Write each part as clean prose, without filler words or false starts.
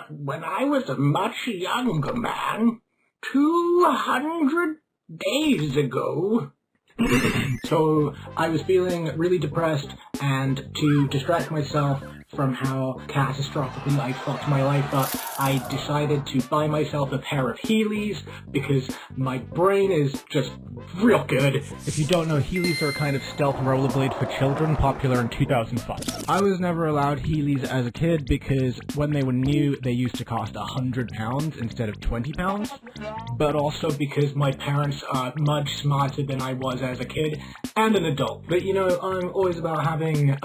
When I was a much younger man, 200 days ago. So I was feeling really depressed, and to distract myself from how catastrophically I fucked my life up, I decided to buy myself a pair of Heelys because my brain is just real good. If you don't know, Heelys are a kind of stealth rollerblade for children, popular in 2005. I was never allowed Heelys as a kid because when they were new, they used to cost £100 instead of £20. But also because my parents are much smarter than I was as a kid and an adult. But you know, I'm always about having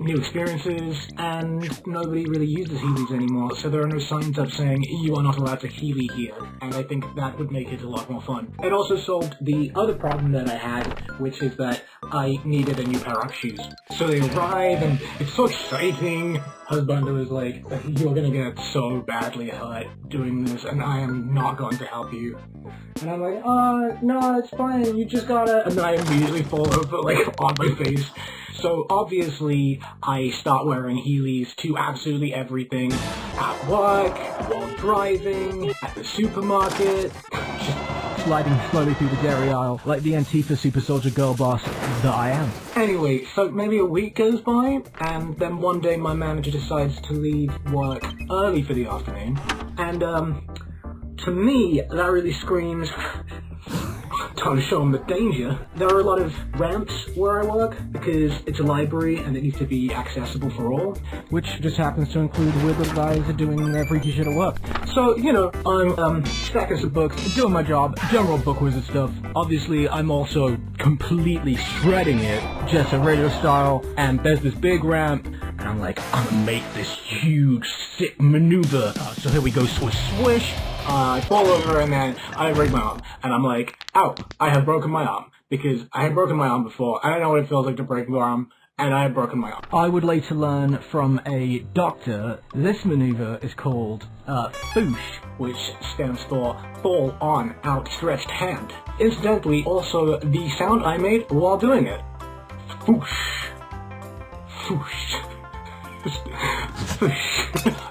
new experiences, and nobody really uses Heelys anymore, so there are no signs up saying you are not allowed to Heely here, and I think that would make it a lot more fun. It also solved the other problem that I had, which is that I needed a new pair of shoes. So they arrive, and it's so exciting. Husband was like, "You're gonna get so badly hurt doing this, and I am not going to help you." And I'm like, no, it's fine, you just gotta... And then I immediately fall over, like, on my face. So obviously, I start wearing Heelys to absolutely everything. At work, while driving, at the supermarket. Sliding slowly through the dairy aisle, like the Antifa super soldier girl boss that I am. Anyway, so maybe a week goes by, and then one day my manager decides to leave work early for the afternoon. And, to me, that really screams, time to show them the danger. There are a lot of ramps where I work because it's a library and it needs to be accessible for all. Which just happens to include weird little guys doing their freaky shit at work. So, you know, I'm stacking some books, Doing my job, general book wizard stuff. Obviously, I'm also completely shredding it, just a radio style, and there's this big ramp, and I'm like, I'm gonna make this huge, sick maneuver. So here we go, swish, swish. I fall over and then I break my arm. And I'm like, ow, I have broken my arm. Because I had broken my arm before. I don't know what it feels like to break my arm. And I had broken my arm. I would later learn from a doctor, this maneuver is called, foosh. Which stands for fall on outstretched hand. Incidentally, also the sound I made while doing it. Foosh. Foosh.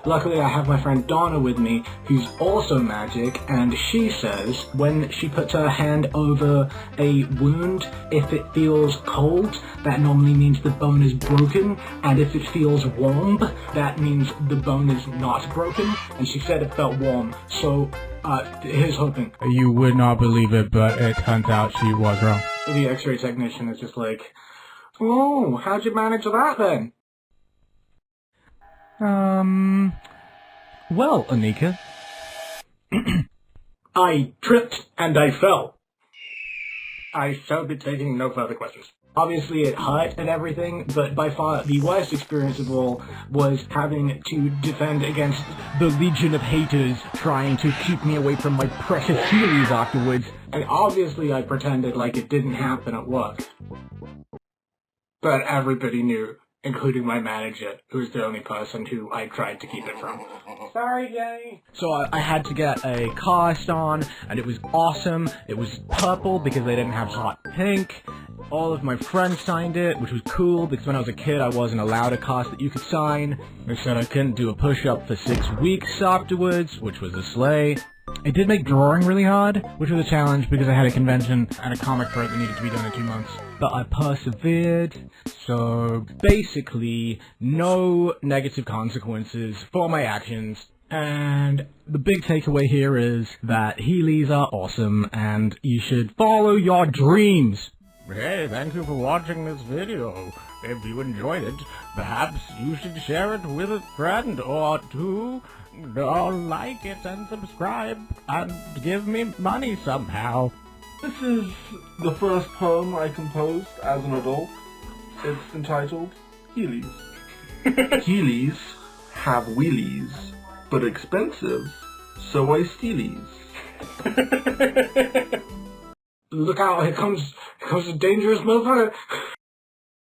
Luckily, I have my friend Donna with me, who's also magic, and she says when she puts her hand over a wound, if it feels cold, that normally means the bone is broken, and if it feels warm, that means the bone is not broken, and she said it felt warm, so here's hoping. You would not believe it, but it turns out she was wrong. The x-ray technician is just like, oh, how'd you manage that then? Well, Anika. I tripped and I fell. I shall be taking no further questions. Obviously it hurt and everything, but by far the worst experience of all was having to defend against The legion of haters trying to keep me away from my precious Heelys afterwards. and obviously I pretended like it didn't happen at work. But everybody knew, including my manager, who was the only person who I tried to keep it from. Sorry, Jenny. So I had to get a cast on, and it was awesome. It was purple because they didn't have hot pink. All of my friends signed it, which was cool because when I was a kid I wasn't allowed a cast that you could sign. They said I couldn't do a push-up for 6 weeks afterwards, which was a slay. It did make drawing really hard, which was a challenge because I had a convention and a comic break that needed to be done in 2 months. But I persevered, so basically no negative consequences for my actions. And the big takeaway here is that Heelys are awesome and you should follow your dreams. Hey, thank you for watching this video. If you enjoyed it, perhaps you should share it with a friend or two. Or like it and subscribe and give me money somehow. This is the first poem I composed as an adult. It's entitled Heelys. Heelys have wheelies, but expensive, so I steelies. Look out, here comes a dangerous motherfucker.